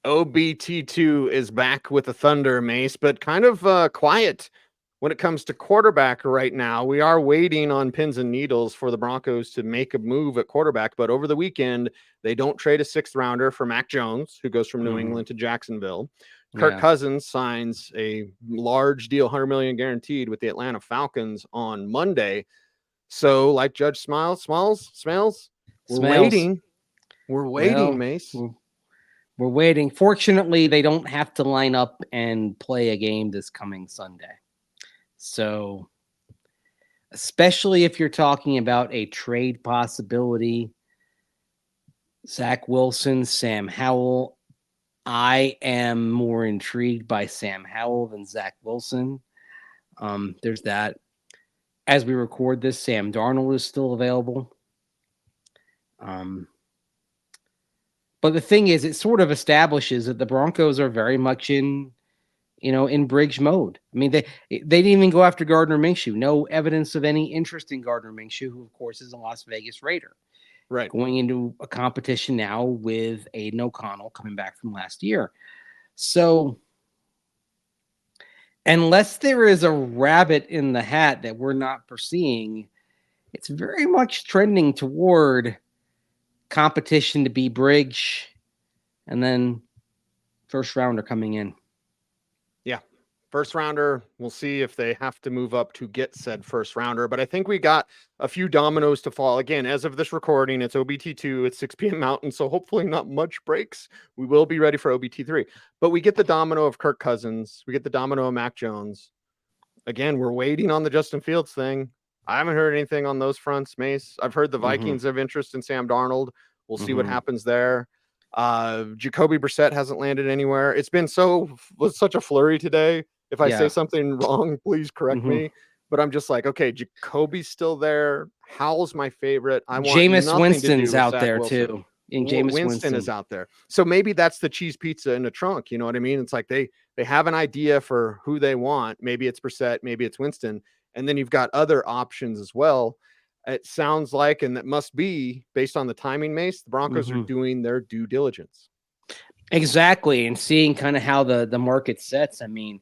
OBT2 is back with the Thunder, Mace, but kind of quiet when it comes to quarterback right now. We are waiting on pins and needles for the Broncos to make a move at quarterback, but over the weekend, they don't trade a sixth rounder for Mac Jones, who goes from New England to Jacksonville. Kirk Yeah. Cousins signs a large deal, 100 million guaranteed with the Atlanta Falcons on Monday. So, like Judge Smells, we're Smells. waiting. We're waiting, Well, Mace. we're waiting. Fortunately, they don't have to line up and play a game this coming Sunday. So, especially if you're talking about a trade possibility, Zach Wilson, Sam Howell. I am more intrigued by Sam Howell than Zach Wilson. There's that. As we record this, Sam Darnold is still available. But the thing is, it sort of establishes that the Broncos are very much in bridge mode. I mean, they didn't even go after Gardner Minshew. No evidence of any interest in Gardner Minshew, who of course is a Las Vegas Raider. Right. Going into a competition now with Aiden O'Connell coming back from last year. So unless there is a rabbit in the hat that we're not foreseeing, it's very much trending toward competition to be bridge and then first rounder coming in. Yeah. First rounder. We'll see if they have to move up to get said first rounder. But I think we got a few dominoes to fall. Again, as of this recording, it's OBT2 at 6 p.m. Mountain. So hopefully not much breaks. We will be ready for OBT3. But we get the domino of Kirk Cousins. We get the domino of Mac Jones. Again, we're waiting on the Justin Fields thing. I haven't heard anything on those fronts, Mace. I've heard the Vikings have interest in Sam Darnold. We'll see what happens there. Jacoby Brissett hasn't landed anywhere. It's been such a flurry today. If I say something wrong, please correct me. But I'm just like, okay, Jacoby's still there. Howell's my favorite. I want Jameis nothing Winston's to do with out Zach there Wilson. too. And Jameis Winston is out there. So maybe that's the cheese pizza in the trunk. You know what I mean? It's like they have an idea for who they want. Maybe it's Brissett, maybe it's Winston. And then you've got other options as well. It sounds like, and that must be based on the timing, Mace, the Broncos are doing their due diligence. Exactly. And seeing kind of how the market sets. I mean,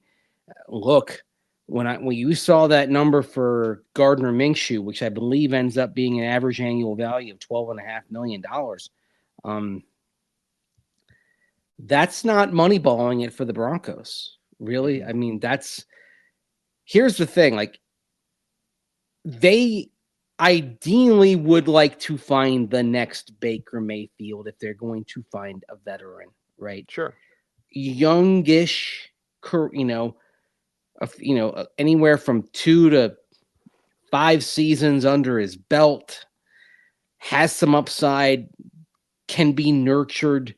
look, when you saw that number for Gardner Minshew, which I believe ends up being an average annual value of $12.5 million, that's not moneyballing it for the Broncos. Really? I mean, here's the thing. Like, they ideally would like to find the next Baker Mayfield if they're going to find a veteran, right? Sure. Youngish, anywhere from 2 to 5 seasons under his belt, has some upside, can be nurtured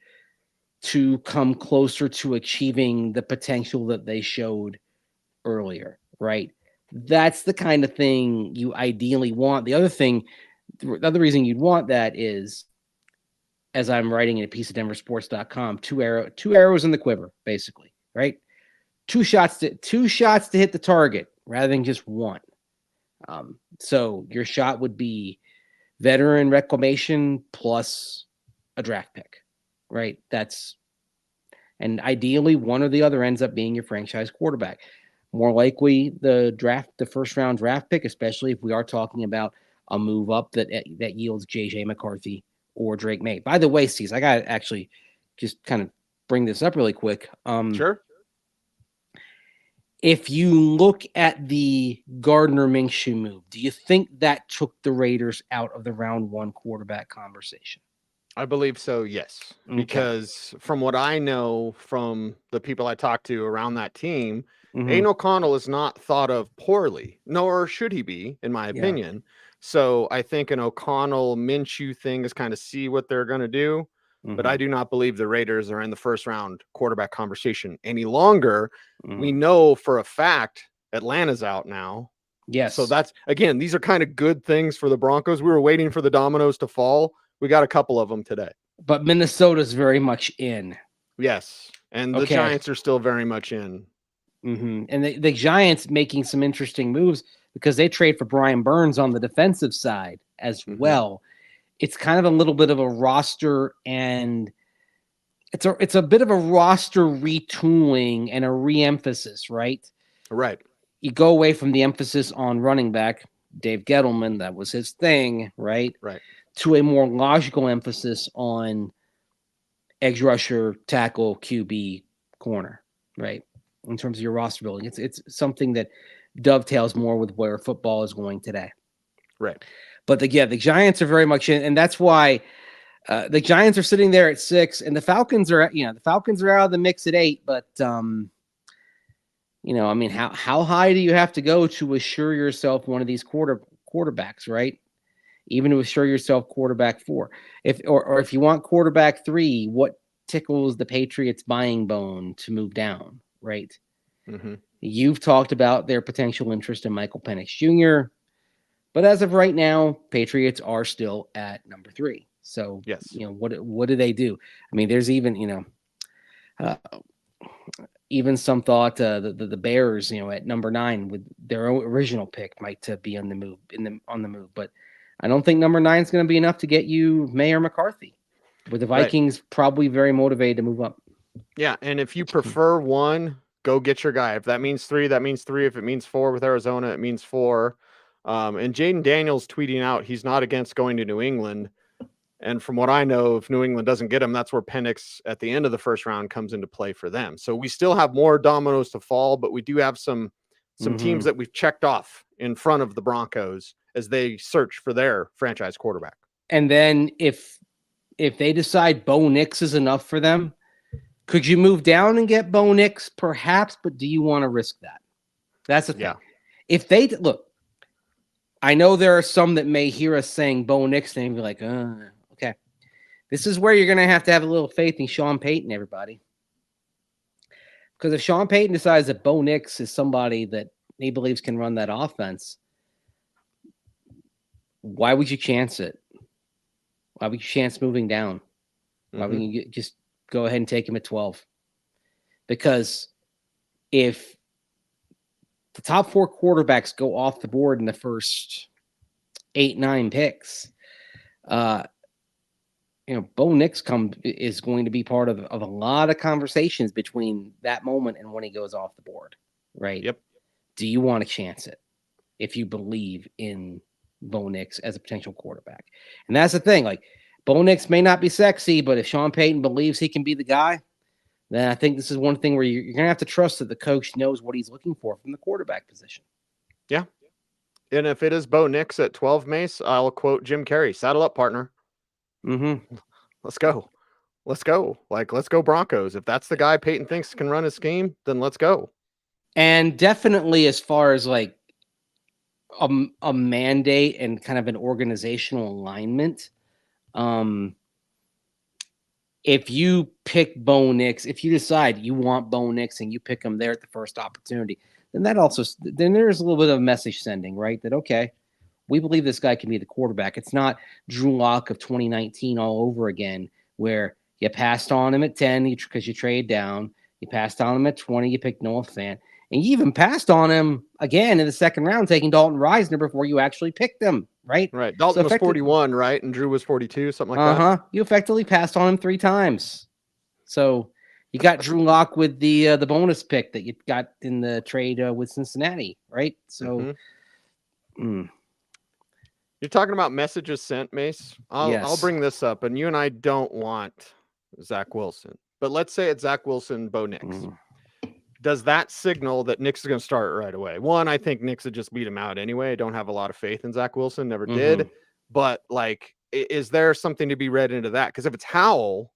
to come closer to achieving the potential that they showed earlier, right? That's the kind of thing you ideally want. The other reason you'd want that is, as I'm writing in a piece of denversports.com, two arrows in the quiver, basically, right? Two shots to hit the target rather than just one. So your shot would be veteran reclamation plus a draft pick, right? And ideally one or the other ends up being your franchise quarterback. More likely the first round draft pick, especially if we are talking about a move up that yields JJ McCarthy or Drake May. By the way, Steve, I got to actually just kind of bring this up really quick. Sure. If you look at the Gardner Minshew move, do you think that took the Raiders out of the round one quarterback conversation? I believe so, yes. Okay. Because from what I know from the people I talked to around that team, Aiden O'Connell is not thought of poorly, nor should he be, in my opinion. So I think an O'Connell Minshew thing is kind of see what they're going to do. But I do not believe the Raiders are in the first round quarterback conversation any longer. We know for a fact Atlanta's out now. Yes. So that's, again, these are kind of good things for the Broncos. We were waiting for the dominoes to fall. We got a couple of them today. But Minnesota's very much in. Yes. And the Giants are still very much in. And the Giants making some interesting moves because they trade for Brian Burns on the defensive side as well. It's kind of a little bit of a roster and it's a bit of a roster retooling and a re-emphasis, right? Right. You go away from the emphasis on running back, Dave Gettleman, that was his thing, right? Right. To a more logical emphasis on edge rusher, tackle, QB, corner, right? In terms of your roster building, it's something that dovetails more with where football is going today. Right. But the Giants are very much in, and that's why the Giants are sitting there at 6, and the Falcons are out of the mix at 8. But I mean, how high do you have to go to assure yourself one of these quarterbacks, right? Even to assure yourself quarterback 4, if you want quarterback 3, what tickles the Patriots' buying bone to move down, right? Mm-hmm. You've talked about their potential interest in Michael Penix Jr., but as of right now, Patriots are still at number 3. So, yes, what do they do? I mean, there's even, even some thought the Bears, at number 9 with their original pick might be on the move, but I don't think number 9 is going to be enough to get you Mayor McCarthy, with the Vikings probably very motivated to move up. Yeah, and if you prefer 1, go get your guy. If that means 3, that means 3. If it means 4 with Arizona, it means 4. And Jaden Daniels tweeting out he's not against going to New England. And from what I know, if New England doesn't get him, that's where Penix at the end of the first round comes into play for them. So we still have more dominoes to fall, but we do have some teams that we've checked off in front of the Broncos as they search for their franchise quarterback. And then if they decide Bo Nix is enough for them, could you move down and get Bo Nix? Perhaps, but do you want to risk that? That's the thing. Yeah. If they look, I know there are some that may hear us saying Bo Nix and be like, okay. This is where you're going to have a little faith in Sean Payton, everybody. Because if Sean Payton decides that Bo Nix is somebody that he believes can run that offense, why would you chance it? Why would you chance moving down? Why would you just go ahead and take him at 12? Because if the top 4 quarterbacks go off the board in the first 8, 9 picks, Bo Nix is going to be part of a lot of conversations between that moment and when he goes off the board, right? Yep. Do you want to chance it if you believe in Bo Nix as a potential quarterback? And that's the thing. Like, Bo Nix may not be sexy, but if Sean Payton believes he can be the guy, then I think this is one thing where you're going to have to trust that the coach knows what he's looking for from the quarterback position. Yeah. And if it is Bo Nix at 12, Mace, I'll quote Jim Carrey, saddle up, partner. Let's go. Let's go. Let's go Broncos. If that's the guy Payton thinks can run his scheme, then let's go. And definitely as far as like a mandate and kind of an organizational alignment, if you pick Bo Nix, if you decide you want Bo Nix and you pick him there at the first opportunity, then there's a little bit of message sending, right? That, okay, we believe this guy can be the quarterback. It's not Drew Locke of 2019 all over again, where you passed on him at 10 because you trade down. You passed on him at 20, you picked Noah Fant. And you even passed on him again in the second round, taking Dalton Reisner before you actually picked him, right? Right. Dalton was 41, right? And Drew was 42, something like that. You effectively passed on him 3 times. So you got Drew Locke with the bonus pick that you got in the trade with Cincinnati, right? So you're talking about messages sent, Mace. I'll bring this up, and you and I don't want Zach Wilson, but let's say it's Zach Wilson, Bo Nix. Does that signal that Nix is going to start right away? One, I think Nix would just beat him out anyway. I don't have a lot of faith in Zach Wilson. Never did. But, is there something to be read into that? Because if it's Howell,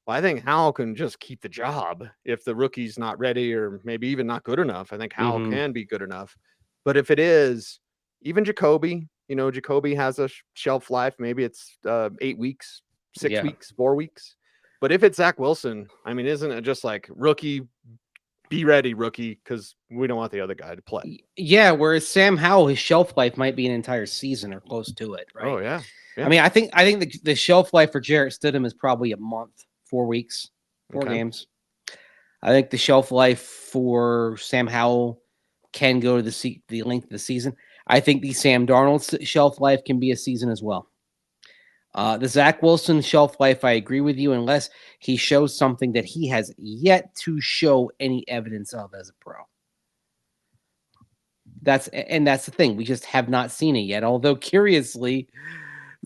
well, I think Howell can just keep the job if the rookie's not ready or maybe even not good enough. I think Howell can be good enough. But if it is, even Jacoby, Jacoby has a shelf life. Maybe it's 8 weeks, 6 weeks, 4 weeks. But if it's Zach Wilson, I mean, isn't it just like rookie, be ready, rookie, because we don't want the other guy to play. Yeah, whereas Sam Howell, his shelf life might be an entire season or close to it, right? Oh, yeah. I mean, I think the shelf life for Jarrett Stidham is probably a month, 4 weeks, 4 games. I think the shelf life for Sam Howell can go to the length of the season. I think the Sam Darnold shelf life can be a season as well. The Zach Wilson shelf life, I agree with you, unless he shows something that he has yet to show any evidence of as a pro. That's the thing. We just have not seen it yet. Although, curiously,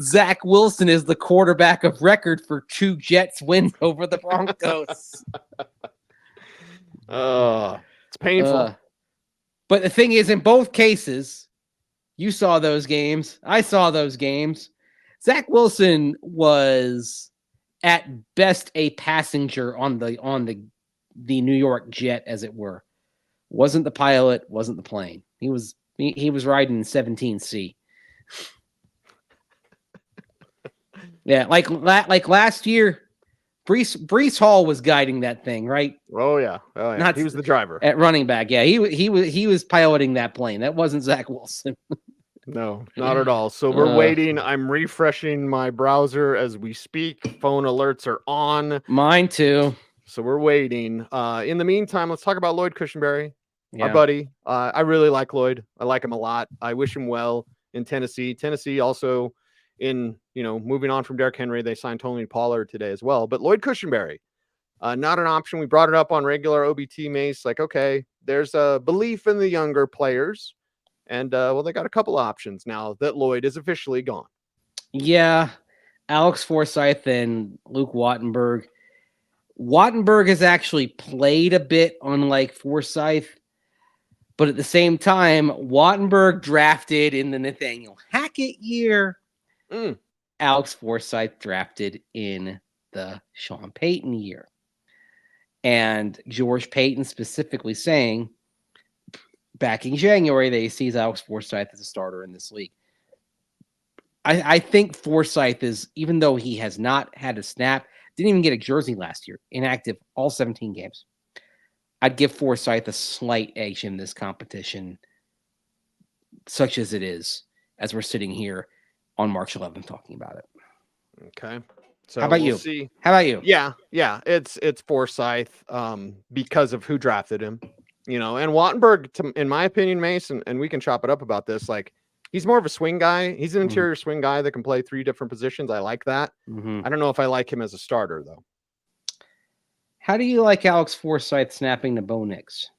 Zach Wilson is the quarterback of record for 2 Jets wins over the Broncos. It's painful. But the thing is, in both cases, you saw those games. I saw those games. Zach Wilson was at best a passenger on the New York jet, as it were. Wasn't the pilot, wasn't the plane. He was riding in 17C. Yeah, like last year, Breece Hall was guiding that thing, right? Oh yeah. He was the driver at running back. Yeah, he was piloting that plane. That wasn't Zach Wilson. No, not at all. So we're waiting. I'm refreshing my browser as we speak. Phone alerts are on. Mine too. So we're waiting. In the meantime, let's talk about Lloyd Cushenberry, Yeah. our buddy. I really like Lloyd. I like him a lot. I wish him well in Tennessee. Tennessee also moving on from Derrick Henry, they signed Tony Pollard today as well. But Lloyd Cushenberry, not an option. We brought it up on regular OBT Mace. Like, okay, there's a belief in the younger players. And, they got a couple options now that Lloyd is officially gone. Yeah, Alex Forsyth and Luke Wattenberg. Wattenberg has actually played a bit, unlike Forsyth. But at the same time, Wattenberg drafted in the Nathaniel Hackett year. Alex Forsyth drafted in the Sean Payton year. And George Payton specifically saying back in January that he sees Alex Forsyth as a starter in this league. I think Forsyth is, even though he has not had a snap, didn't even get a jersey last year, inactive all 17 games. I'd give Forsyth a slight edge in this competition, such as it is, as we're sitting here on March 11th talking about it. Okay. So how about you? See. How about you? Yeah. It's Forsyth because of who drafted him, and Wattenberg, in my opinion, Mason, and we can chop it up about this. Like, he's more of a swing guy. He's an interior swing guy that can play 3 different positions. I like that. I don't know if I like him as a starter, though. How do you like Alex Forsyth snapping to Bo Nix?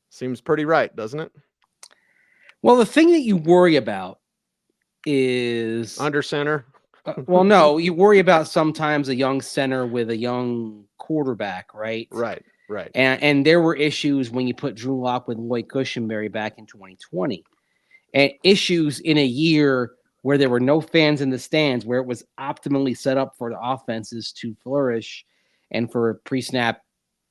Seems pretty right, doesn't it? Well, the thing that you worry about is under center. No, you worry about sometimes a young center with a young quarterback, right? Right. And there were issues when you put Drew Lock with Lloyd Cushenberry back in 2020, and issues in a year where there were no fans in the stands, where it was optimally set up for the offenses to flourish and for pre-snap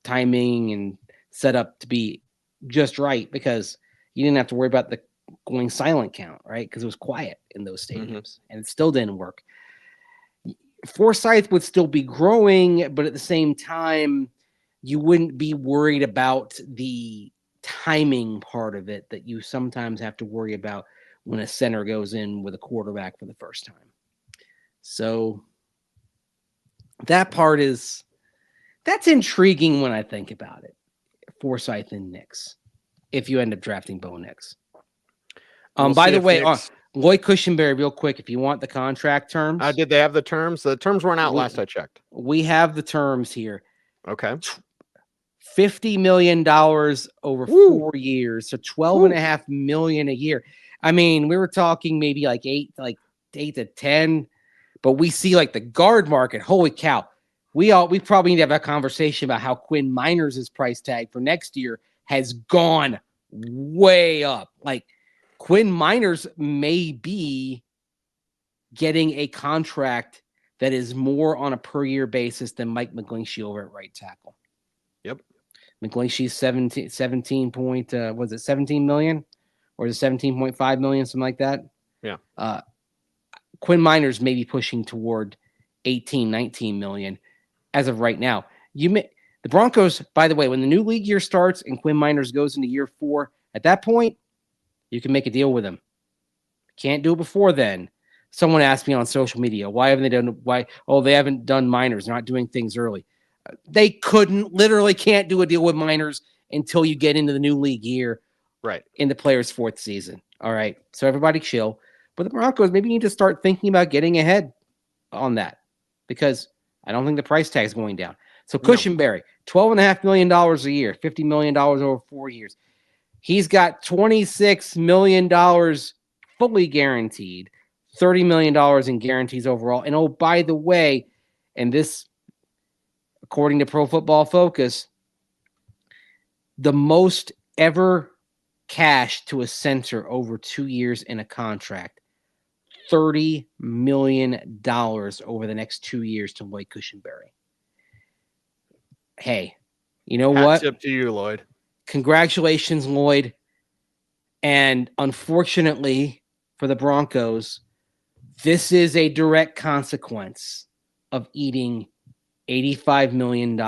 timing and set up to be just right, because you didn't have to worry about the going silent count, right? Because it was quiet in those stadiums, and it still didn't work. Forsyth would still be growing, but at the same time, you wouldn't be worried about the timing part of it that you sometimes have to worry about when a center goes in with a quarterback for the first time. So that part that's intriguing when I think about it. Forsyth and Nix, if you end up drafting Bo Nix. By the way, Lloyd Cushenberry, real quick, if you want the contract terms. Did they have the terms? The terms weren't out last I checked. We have the terms here. Okay. $50 million over 4 years, so $12.5 million a year. I mean, we were talking maybe like 8 to 10, but we see like the guard market. Holy cow. We probably need to have a conversation about how Quinn Miners' price tag for next year has gone way up. Like, Quinn Miners may be getting a contract that is more on a per year basis than Mike McGlinchey over at right tackle. Yep. McGlinchey's 17 was it 17 million or is it 17.5 million, something like that? Yeah. Quinn Miners may be pushing toward 18, 19 million as of right now. The Broncos, by the way, when the new league year starts and Quinn Miners goes into year 4, at that point, you can make a deal with him. Can't do it before then. Someone asked me on social media, why haven't they done? They haven't done Miners. They're not doing things early. They literally can't do a deal with Miners until you get into the new league year, right? In the player's 4th season. All right. So everybody chill. But the Broncos maybe need to start thinking about getting ahead on that because I don't think the price tag is going down. So Cushenberry, $12.5 million a year, $50 million over 4 years. He's got $26 million fully guaranteed, $30 million in guarantees overall. And oh, by the way, and this, according to Pro Football Focus, the most ever cash to a center over 2 years in a contract. $30 million over the next 2 years to Lloyd Cushenberry. Hey, you know what? Hat tip to you, Lloyd. Congratulations, Lloyd. And unfortunately for the Broncos, this is a direct consequence of eating $85 million,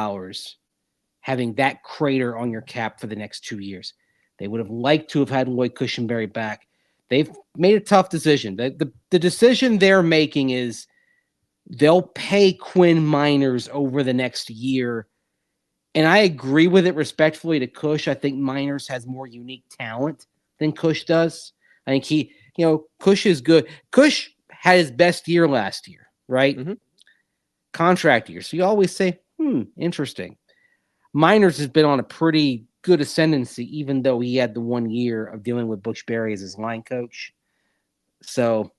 having that crater on your cap for the next 2 years. They would have liked to have had Lloyd Cushenberry back. They've made a tough decision. The decision they're making is they'll pay Quinn Miners over the next year. And I agree with it respectfully to Cush. I think Miners has more unique talent than Cush does. I think Cush is good. Cush had his best year last year, right? Mm-hmm. Contract year. So you always say, interesting. Miners has been on a pretty good ascendancy, even though he had the 1 year of dealing with Butch Berry as his line coach. So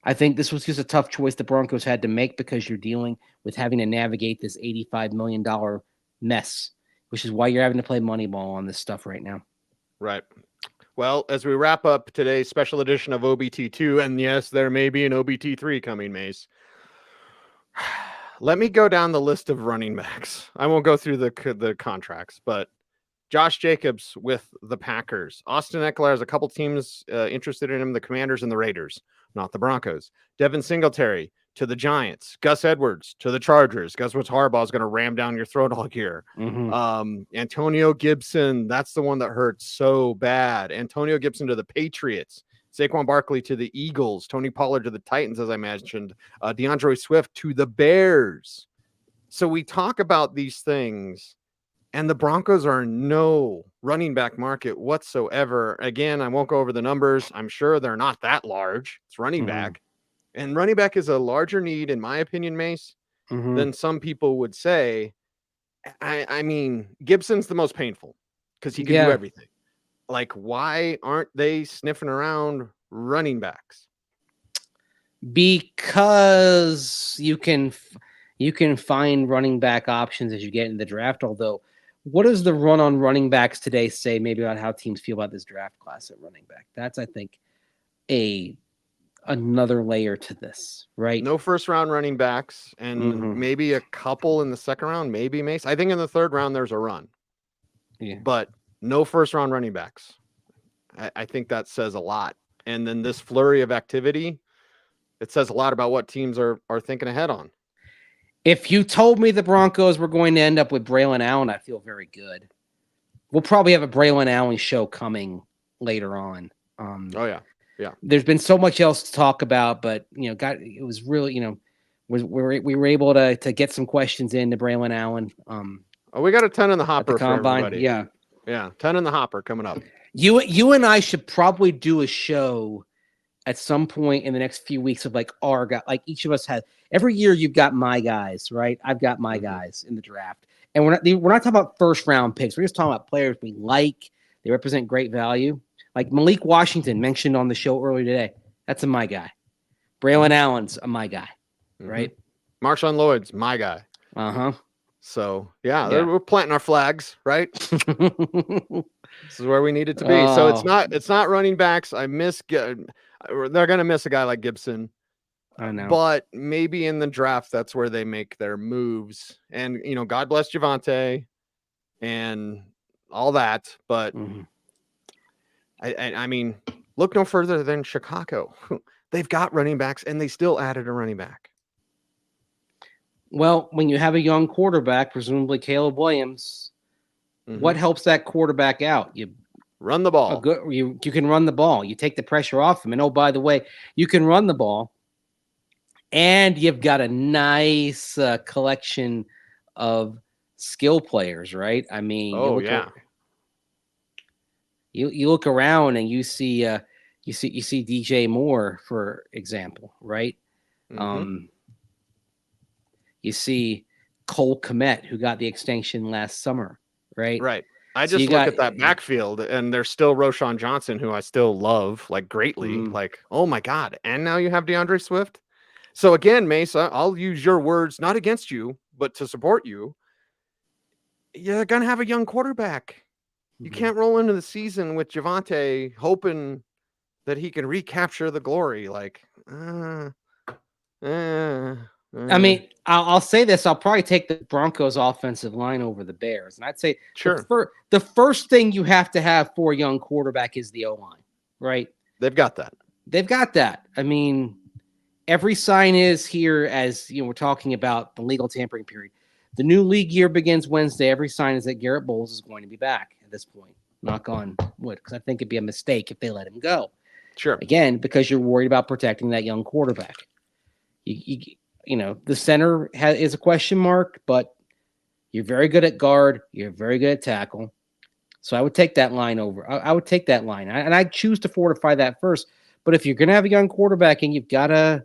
I think this was just a tough choice the Broncos had to make because you're dealing with having to navigate this $85 million mess, which is why you're having to play Moneyball on this stuff right now. Right. Well, as we wrap up today's special edition of OBT2, and yes, there may be an OBT3 coming, Mace. Let me go down the list of running backs. I won't go through the contracts, but Josh Jacobs with the Packers. Austin Eckler has a couple teams interested in him, the Commanders and the Raiders, not the Broncos. Devin Singletary to the Giants. Gus Edwards to the Chargers. Gus Harbaugh is going to ram down your throat all year. Mm-hmm. Antonio Gibson, that's the one that hurts so bad. Antonio Gibson to the Patriots. Saquon Barkley to the Eagles. Tony Pollard to the Titans, as I mentioned. DeAndre Swift to the Bears. So we talk about these things, and the Broncos are no running back market whatsoever. Again, I won't go over the numbers. I'm sure they're not that large. It's running back. And running back is a larger need, in my opinion, Mace, than some people would say. I mean, Gibson's the most painful because he can do everything. Like, why aren't they sniffing around running backs? Because you can find running back options as you get in the draft. Although, what does the run on running backs today say maybe about how teams feel about this draft class at running back? That's, I think, another layer to this, right? No first round running backs and maybe a couple in the second round, maybe Mace. I think in the third round there's a run. Yeah. But no first round running backs. I think that says a lot. And then this flurry of activity, it says a lot about what teams are thinking ahead on. If you told me the Broncos were going to end up with Braylon Allen, I feel very good. We'll probably have a Braylon Allen show coming later on. Yeah. There's been so much else to talk about, but it was really, we were able to get some questions in to Braylon Allen. We got a 10 in the hopper the combine. For everybody. Yeah, 10 in the hopper coming up. You and I should probably do a show at some point in the next few weeks of like our guy, like each of us has. Every year you've got my guys, right? I've got my guys in the draft, and we're not talking about first round picks. We're just talking about players we like. They represent great value. Like Malik Washington mentioned on the show earlier today. That's a my guy. Braylon Allen's a my guy, right? Marshawn Lloyd's my guy. So we're planting our flags, right? This is where we need it to be. So it's not running backs. They're going to miss a guy like Gibson. I know. But maybe in the draft, that's where they make their moves. And, God bless Javonte and all that. But I mean, look no further than Chicago. They've got running backs, and they still added a running back. Well, when you have a young quarterback, presumably Caleb Williams, what helps that quarterback out? You run the ball. You can run the ball. You take the pressure off him. And, oh, by the way, you can run the ball. And you've got a nice collection of skill players, right? I mean, you look around and you see, You see DJ Moore, for example, right? Mm-hmm. You see Cole Kmet, who got the extension last summer, right? Right. I So you just look got at that backfield, and there's still Roshan Johnson, who I still love like greatly. Mhm. Like, oh my God. And now you have DeAndre Swift. So again, Mesa, I'll use your words not against you, but to support you. You're gonna have a young quarterback. You Mhm. can't roll into the season with Javonte hoping that he can recapture the glory. Like, I mean, I'll say this: I'll probably take the Broncos' offensive line over the Bears, and I'd say sure, the first thing you have to have for a young quarterback is the O-line, right? they've got that. They've got that. I mean, every sign is here, as you know, we're talking about the legal tampering period. The new league year begins Wednesday. Every sign is that Garett Bolles is going to be back at this point. Knock on wood, because I think it'd be a mistake if they let him go. Sure. Again, because you're worried about protecting that young quarterback. You know, the center is a question mark, but you're very good at guard. You're very good at tackle. So I would take that line over. I would take that line, and I choose to fortify that first. But if you're going to have a young quarterback, and you got to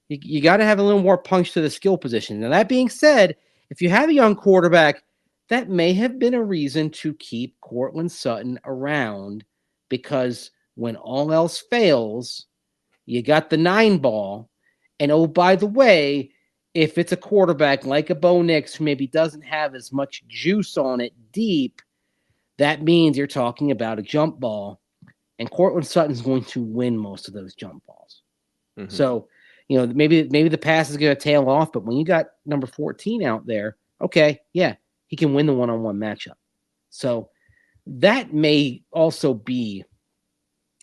have a little more punch to the skill position. Now, that being said, if you have a young quarterback, that may have been a reason to keep Courtland Sutton around, because when all else fails, you got the 9 ball. And oh, by the way, if it's a quarterback like a Bo Nix who maybe doesn't have as much juice on it deep, that means you're talking about a jump ball. And Courtland Sutton's going to win most of those jump balls. Mm-hmm. So, you know, maybe the pass is going to tail off, but when you got number 14 out there, okay, yeah, he can win the one-on-one matchup. So that may also be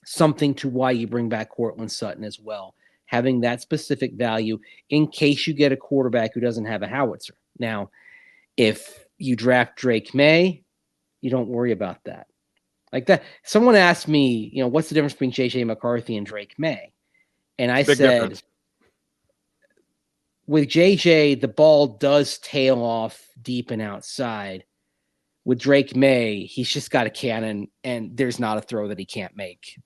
something to why you bring back Courtland Sutton as well, having that specific value in case you get a quarterback who doesn't have a howitzer. Now, if you draft Drake May, you don't worry about that. Like that, someone asked me, you know, what's the difference between JJ McCarthy and Drake May? And I Big said, difference. with JJ, the ball does tail off deep and outside. With Drake May, he's just got a cannon, and there's not a throw that he can't make.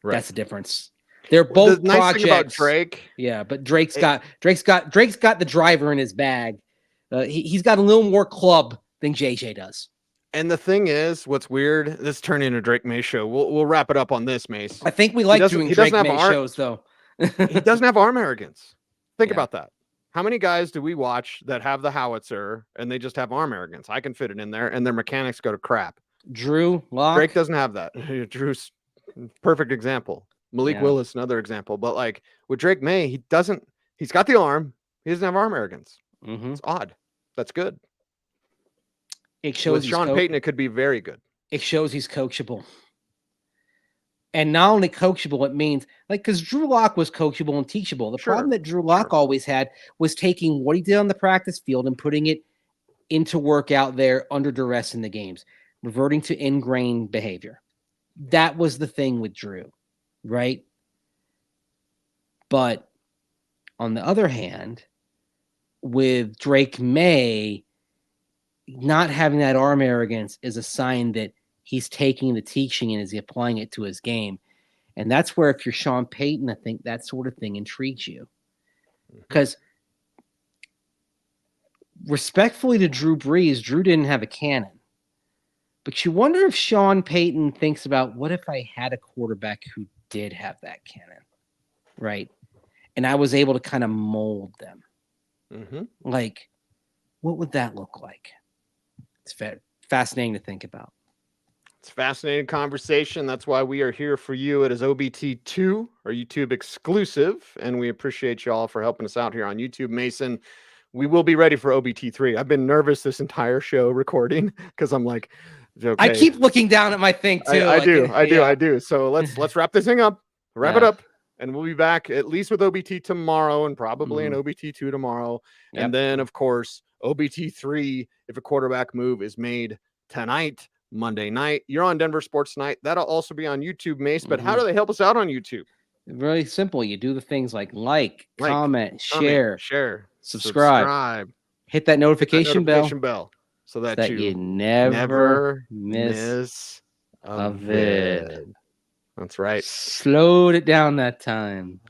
Right. That's the difference. They're both the nice projects. Thing about Drake. Yeah, but Drake's got the driver in his bag. He's got a little more club than JJ does. And the thing is, what's weird, this turned into a Drake May show. We'll wrap it up on this, Mace. I think we like doing Drake May shows, though. He doesn't have arm arrogance. Think about that. How many guys do we watch that have the howitzer and they just have arm arrogance? I can fit it in there, and their mechanics go to crap. Drew Locke. Drake doesn't have that. Drew's perfect example. Malik Willis, another example. But like with Drake May, he's got the arm. He doesn't have arm arrogance. Mm-hmm. It's odd. That's good. It shows with Sean Payton, it could be very good. It shows he's coachable. And not only coachable, it means, like, because Drew Locke was coachable and teachable. The problem that Drew Locke always had was taking what he did on the practice field and putting it into work out there under duress in the games, reverting to ingrained behavior. That was the thing with Drew, right? But on the other hand, with Drake May, not having that arm arrogance is a sign that he's taking the teaching and is applying it to his game. And that's where, if you're Sean Payton, I think that sort of thing intrigues you. Because respectfully to Drew Brees, Drew didn't have a cannon. But you wonder if Sean Payton thinks about, what if I had a quarterback who did have that cannon, right? And I was able to kind of mold them. Mm-hmm. Like, what would that look like? It's fascinating to think about. It's a fascinating conversation. That's why we are here for you. It is OBT2, our YouTube exclusive, and we appreciate you all for helping us out here on YouTube. Mason, we will be ready for OBT3. I've been nervous this entire show recording because I'm like, okay. I keep looking down at my thing too. I do. So let's wrap this thing up. Wrap it up, and we'll be back at least with OBT tomorrow, and probably an OBT2 tomorrow, and then of course OBT3 if a quarterback move is made tonight, Monday night. You're on Denver Sports Night. That'll also be on YouTube, Mace. But how do they help us out on YouTube? Really simple. You do the things like comment, share, subscribe. Hit that notification bell so that you never miss a vid. That's right. Slowed it down that time.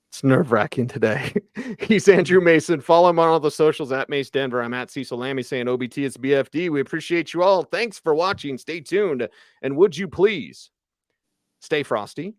It's nerve-wracking today. He's Andrew Mason. Follow him on all the socials at Mace Denver. I'm at Cecil Lammey saying OBT is BFD. We appreciate you all. Thanks for watching. Stay tuned. And would you please stay frosty,